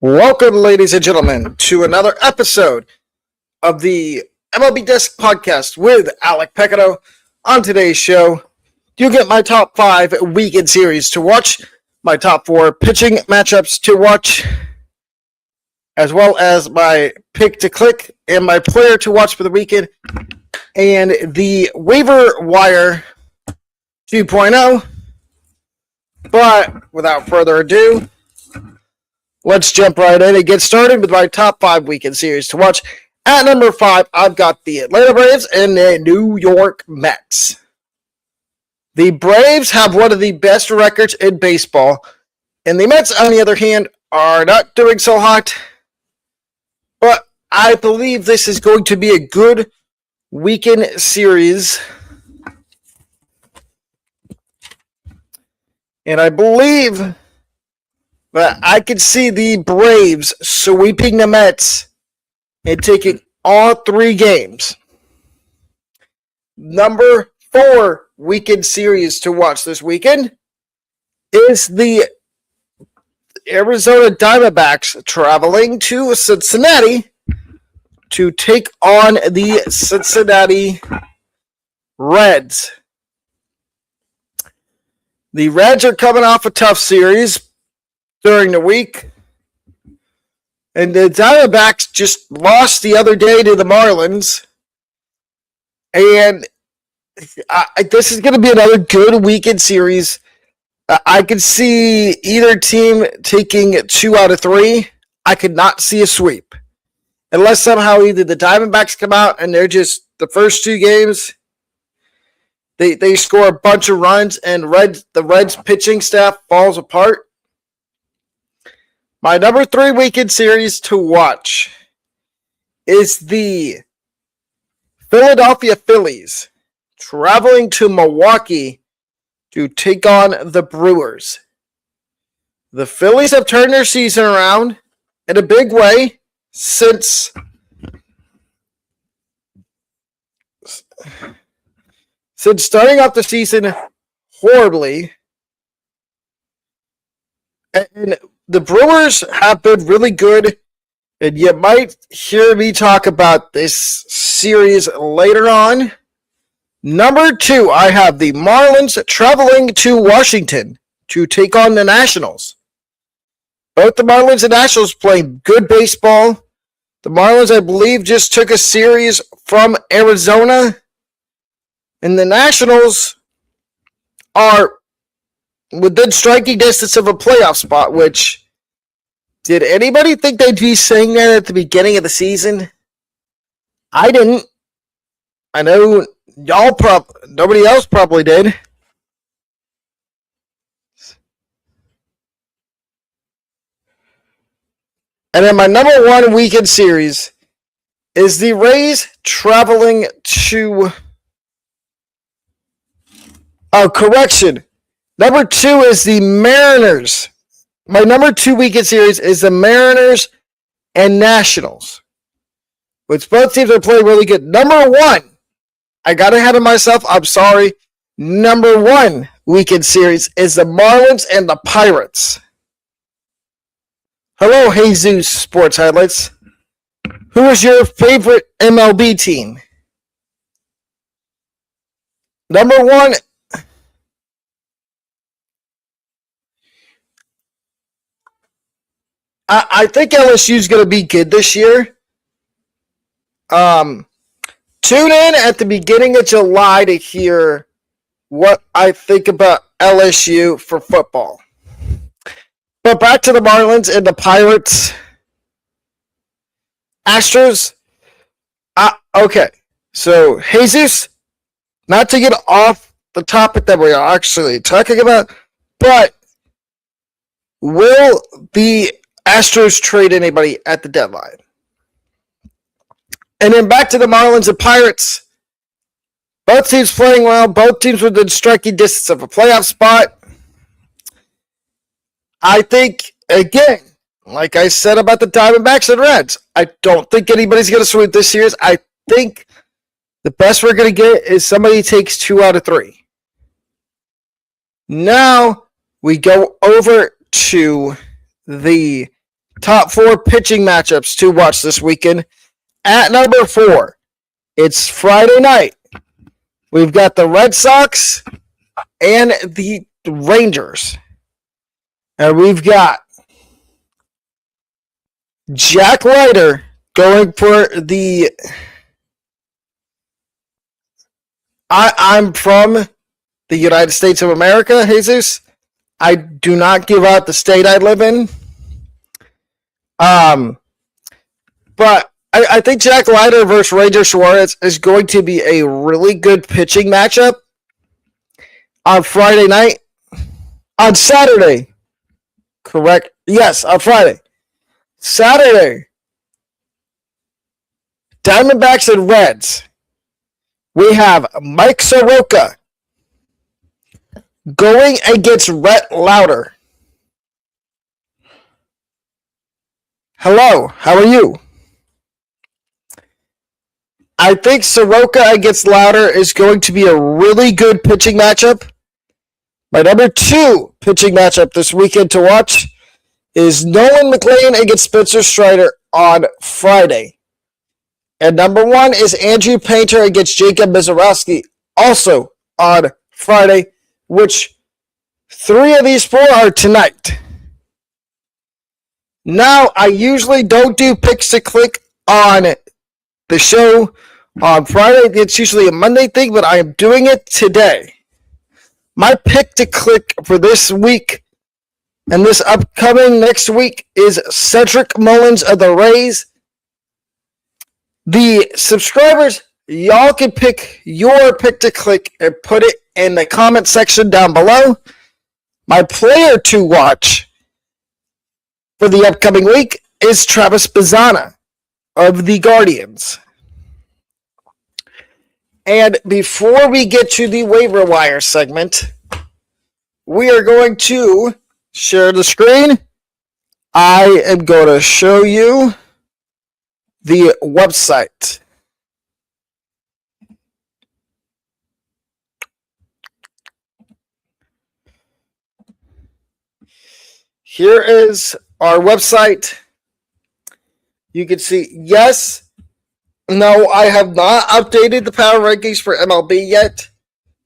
Welcome, ladies and gentlemen, to another episode of the MLB Desk Podcast with Alec Peccato. On today's show, you get my top 5 weekend series to watch, my top 4 pitching matchups to watch, as well as my pick to click and my player to watch for the weekend, and the Waiver Wire 2.0. But without further ado, let's jump right in and get started with my top 5 weekend series to watch. At number 5, I've got the Atlanta Braves and the New York Mets. The Braves have one of the best records in baseball, and the Mets, on the other hand, are not doing so hot. But I believe this is going to be a good weekend series. And I believe but I can see the Braves sweeping the Mets and taking all 3 games. Number 4 weekend series to watch this weekend is the Arizona Diamondbacks traveling to Cincinnati to take on the Cincinnati Reds. The Reds are coming off a tough series during the week, and the Diamondbacks just lost the other day to the Marlins, and this is going to be another good weekend series. I could see either team taking 2 out of 3. I could not see a sweep, unless somehow either the Diamondbacks come out and they're just the first 2 games, they score a bunch of runs and the Reds pitching staff falls apart. My number 3 weekend series to watch is the Philadelphia Phillies traveling to Milwaukee to take on the Brewers. The Phillies have turned their season around in a big way since starting off the season horribly. And the Brewers have been really good, and you might hear me talk about this series later on. Number 2, I have the Marlins traveling to Washington to take on the Nationals. Both the Marlins and Nationals playing good baseball. The Marlins, I believe, just took a series from Arizona, and the Nationals are within striking distance of a playoff spot, which, did anybody think they'd be saying that at the beginning of the season? I didn't. I know nobody else probably did. And then my number 1 weekend series is the Rays traveling to... Oh, correction. Number 2 is the Mariners. My number 2 weekend series is the Mariners and Nationals, which both teams are playing really good. Number 1, I got ahead of myself. I'm sorry. Number 1 weekend series is the Marlins and the Pirates. Hello, Jesus Sports Highlights. Who is your favorite MLB team? Number 1, I think LSU is going to be good this year. Tune in at the beginning of July to hear what I think about LSU for football. But back to the Marlins and the Pirates. Astros. Okay, so Jesus, not to get off the topic that we are actually talking about, but will the Astros trade anybody at the deadline? And then back to the Marlins and Pirates. Both teams playing well. Both teams within striking distance of a playoff spot. I think, again, like I said about the Diamondbacks and Reds, I don't think anybody's going to sweep this series. I think the best we're going to get is somebody takes 2 out of 3. Now we go over to the top 4 pitching matchups to watch this weekend. At number 4, it's Friday night. We've got the Red Sox and the Rangers. And we've got Jack Leiter going for the... I'm from the United States of America, Jesus. I do not give out the state I live in. But I think Jack Leiter versus Ranger Suarez is going to be a really good pitching matchup on Friday night. On Saturday. Correct. Yes, on Friday. Saturday. Diamondbacks and Reds. We have Mike Soroka going against Rhett Lauder. Hello, how are you? I think Soroka against Lauder is going to be a really good pitching matchup. My number 2 pitching matchup this weekend to watch is Nolan McLean against Spencer Strider on Friday. And number 1 is Andrew Painter against Jacob Mizorowski, also on Friday, which 3 of these 4 are tonight. Now, I usually don't do picks to click on the show on Friday. It's usually a Monday thing, but I am doing it today. My pick to click for this week and this upcoming next week is Cedric Mullins of the Rays. The subscribers, y'all can pick your pick to click and put it in the comment section down below. My player to watch for the upcoming week is Travis Bazzana of the Guardians. And before we get to the waiver wire segment, we are going to share the screen. I am going to show you the website. Here is our website. You can see, yes, no, I have not updated the power rankings for MLB yet,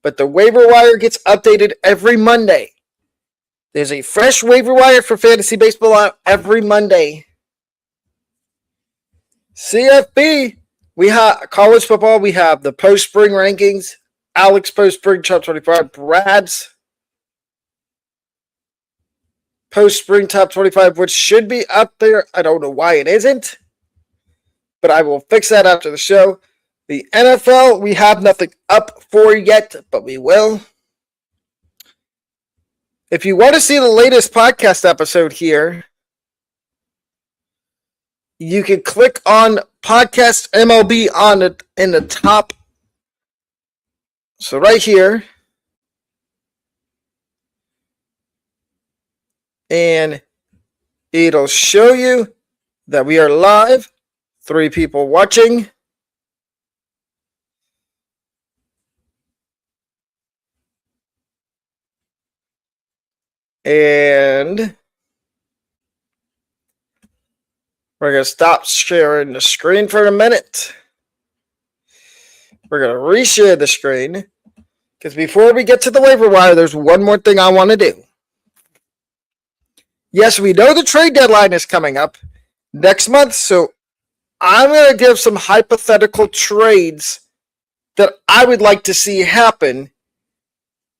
but the waiver wire gets updated every Monday. There's a fresh waiver wire for fantasy baseball out every Monday. CFB, we have college football, we have the post-spring rankings, Alex post-spring top 25, Brad's post-spring top 25, which should be up there. I don't know why it isn't, but I will fix that after the show. The NFL, we have nothing up for yet, but we will. If you want to see the latest podcast episode here, you can click on Podcast MLB on it in the top. So right here. And it'll show you that we are live. 3 people watching. And we're going to stop sharing the screen for a minute. We're going to reshare the screen. Because before we get to the waiver wire, there's one more thing I want to do. Yes, we know the trade deadline is coming up next month, so I'm going to give some hypothetical trades that I would like to see happen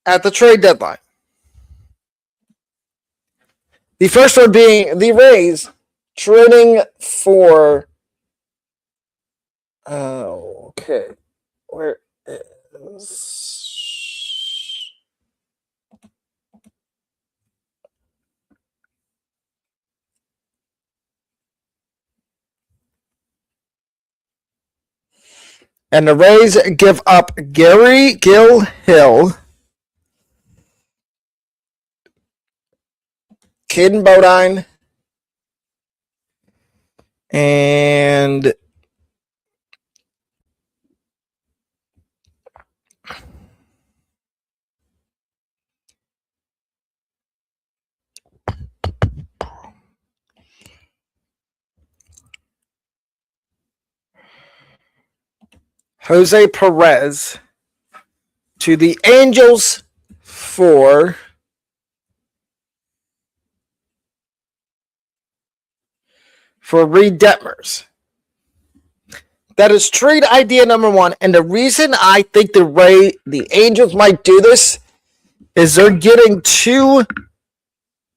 at the trade deadline. The first one being the Rays trading for... okay. Where is... And the Rays give up Gary Gilhill, Caden Bodine, and Jose Perez to the Angels for Reed Detmers. That is trade idea number one. And the reason I think the Angels might do this is they're getting two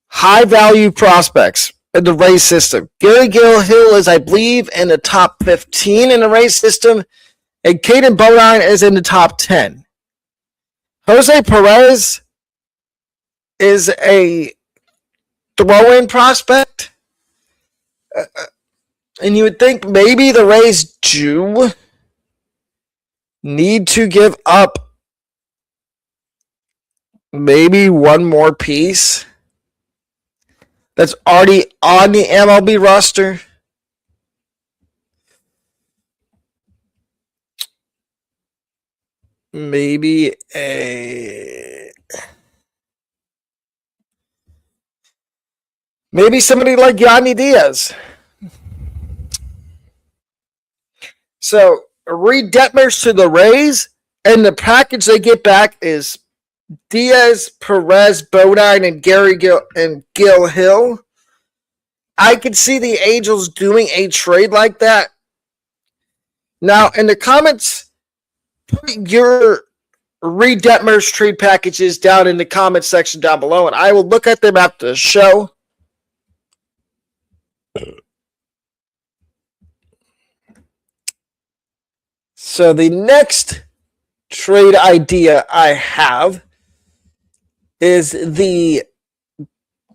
high-value prospects in the Rays system. Gary Hill is, I believe, in the top 15 in the Rays system, and Caden Bodine is in the top 10. Jose Perez is a throw-in prospect, and you would think maybe the Rays do need to give up maybe one more piece that's already on the MLB roster. Maybe somebody like Yandy Diaz. So Reed Detmers to the Rays, and the package they get back is Diaz, Perez, Bodine, and Gil Hill. I could see the Angels doing a trade like that. Now, in the comments, put your Reed Detmers trade packages down in the comment section down below, and I will look at them after the show. So the next trade idea I have is the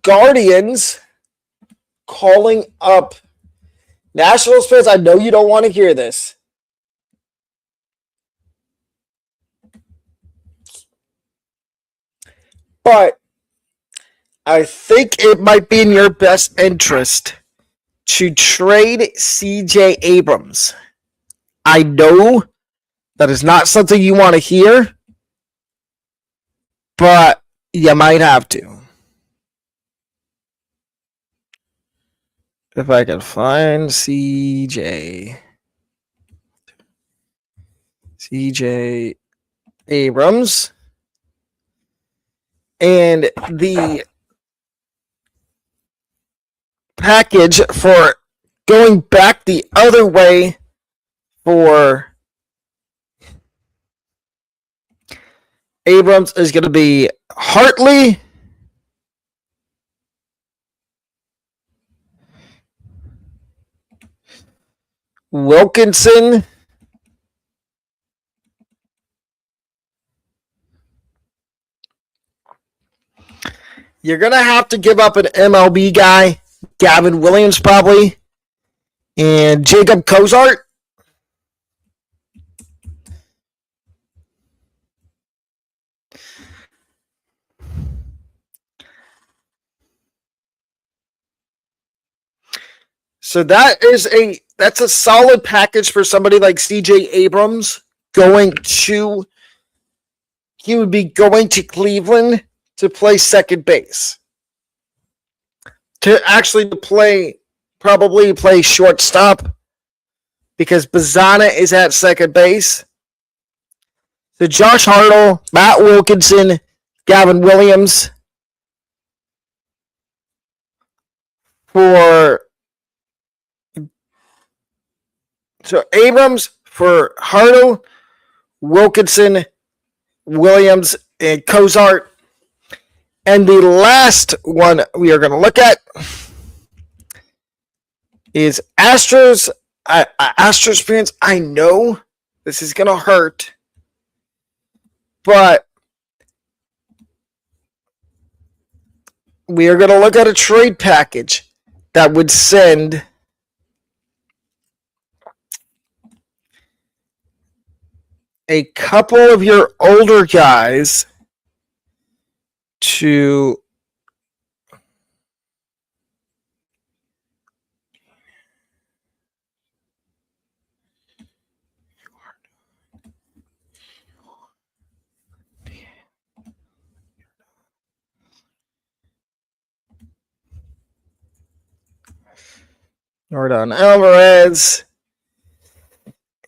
Guardians calling up Nationals fans. I know you don't want to hear this. But I think it might be in your best interest to trade C.J. Abrams. I know that is not something you want to hear, but you might have to. If I can find C.J. Abrams. And the package for going back the other way for Abrams is going to be Hartley, Wilkinson, you're going to have to give up an MLB guy, Gavin Williams probably, and Jacob Cozart. So that's a solid package for somebody like C.J. Abrams he would be going to Cleveland to play second base. To actually probably play shortstop because Bazana is at second base. So Josh Hartle, Matt Wilkinson, Gavin Williams So Abrams for Hartle, Wilkinson, Williams, and Cozart. And the last one we are going to look at is Astros. Astros fans, I know this is going to hurt, but we are going to look at a trade package that would send a couple of your older guys to Jordan Alvarez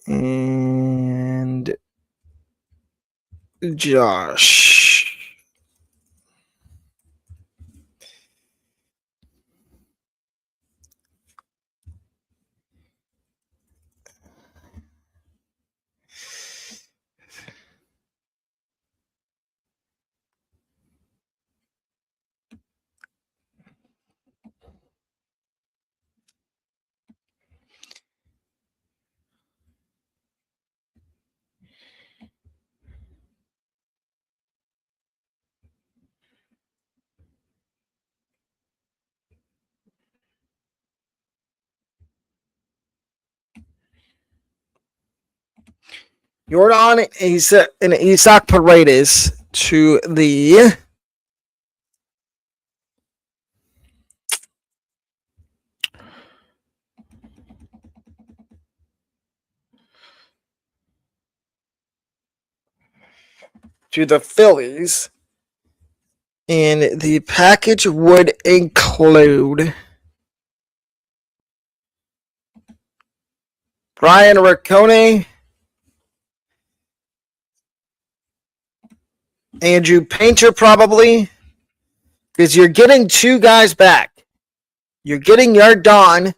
and Josh. Jordan and Isaac Paredes to the Phillies. And the package would include Brian Riccone, Andrew Painter probably, because you're getting two guys back. You're getting Yardon,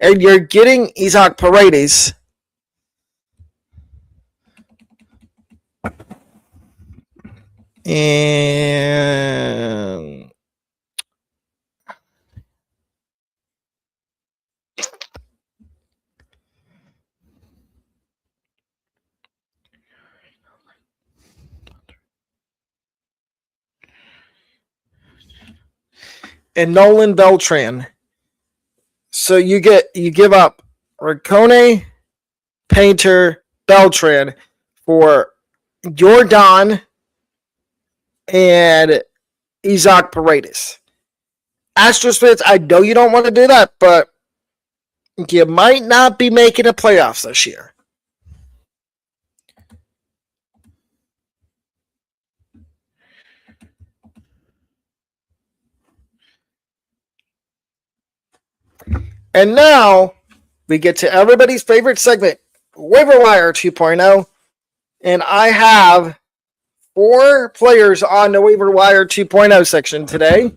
and you're getting Isaac Paredes. And Nolan Beltran. So you give up Riccone, Painter, Beltran for Jordan and Isaac Paredes. Astros fans, I know you don't want to do that, but you might not be making the playoffs this year. And now we get to everybody's favorite segment, Waiver Wire 2.0. And I have 4 players on the Waiver Wire 2.0 section today.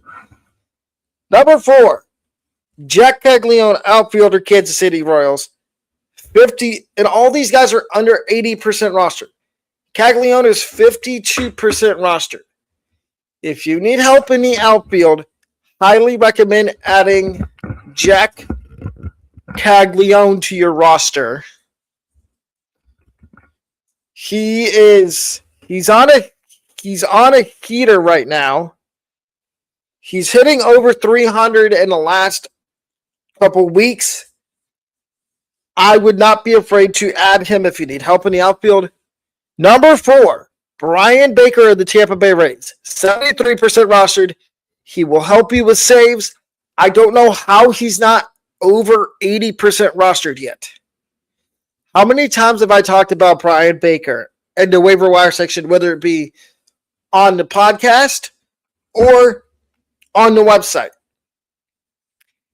Number 4, Jack Caglione, outfielder, Kansas City Royals. 50, and all these guys are under 80% roster. Caglione is 52% rostered. If you need help in the outfield, highly recommend adding Jack Caglione to your roster. He's on a heater right now. He's hitting over 300 in the last couple weeks. I would not be afraid to add him if you need help in the outfield. Number 4, Brian Baker of the Tampa Bay Rays. 73% rostered. He will help you with saves. I don't know how he's not over 80% rostered yet. How many times have I talked about Brian Baker in the waiver wire section, whether it be on the podcast or on the website?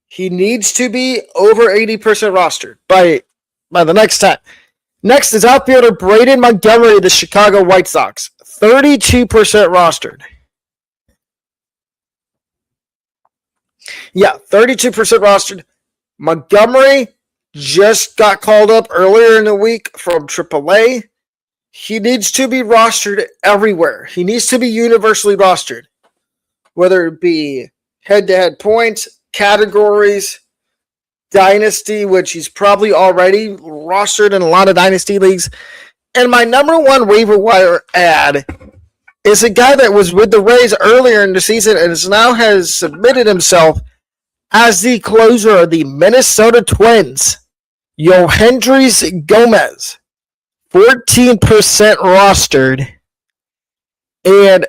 He needs to be over 80% rostered by the next time. Next is outfielder Braden Montgomery of the Chicago White Sox. 32% rostered. Yeah, 32% rostered. Montgomery just got called up earlier in the week from AAA. He needs to be rostered everywhere. He needs to be universally rostered, whether it be head-to-head points, categories, dynasty, which he's probably already rostered in a lot of dynasty leagues. And my number 1 waiver wire ad is a guy that was with the Rays earlier in the season and now has submitted himself as the closer of the Minnesota Twins, Yohendrys Gomez, 14% rostered. And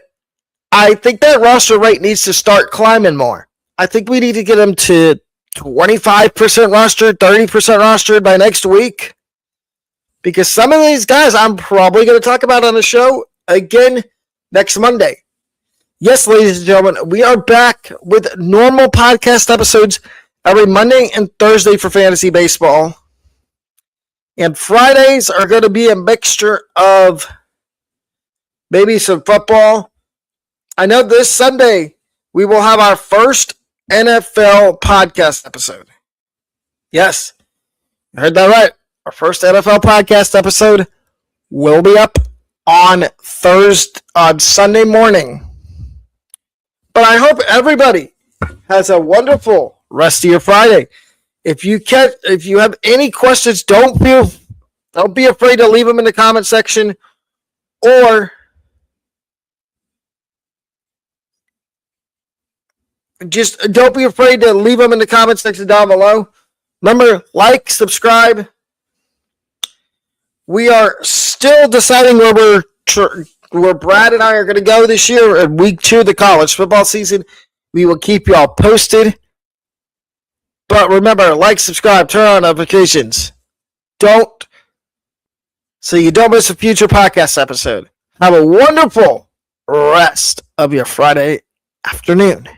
I think that roster rate needs to start climbing more. I think we need to get him to 25% rostered, 30% rostered by next week. Because some of these guys I'm probably going to talk about on the show again next Monday. Yes, ladies and gentlemen, we are back with normal podcast episodes every Monday and Thursday for fantasy baseball. And Fridays are going to be a mixture of maybe some football. I know this Sunday we will have our first NFL podcast episode. Yes, you heard that right. Our first NFL podcast episode will be up on Sunday morning. But I hope everybody has a wonderful rest of your Friday. If you have any questions, don't be afraid to leave them in the comment section, or just don't be afraid to leave them in the comment section down below. Remember, like, subscribe. We are still deciding where Brad and I are going to go this year in week 2 of the college football season. We will keep y'all posted. But remember, like, subscribe, turn on notifications. So you don't miss a future podcast episode. Have a wonderful rest of your Friday afternoon.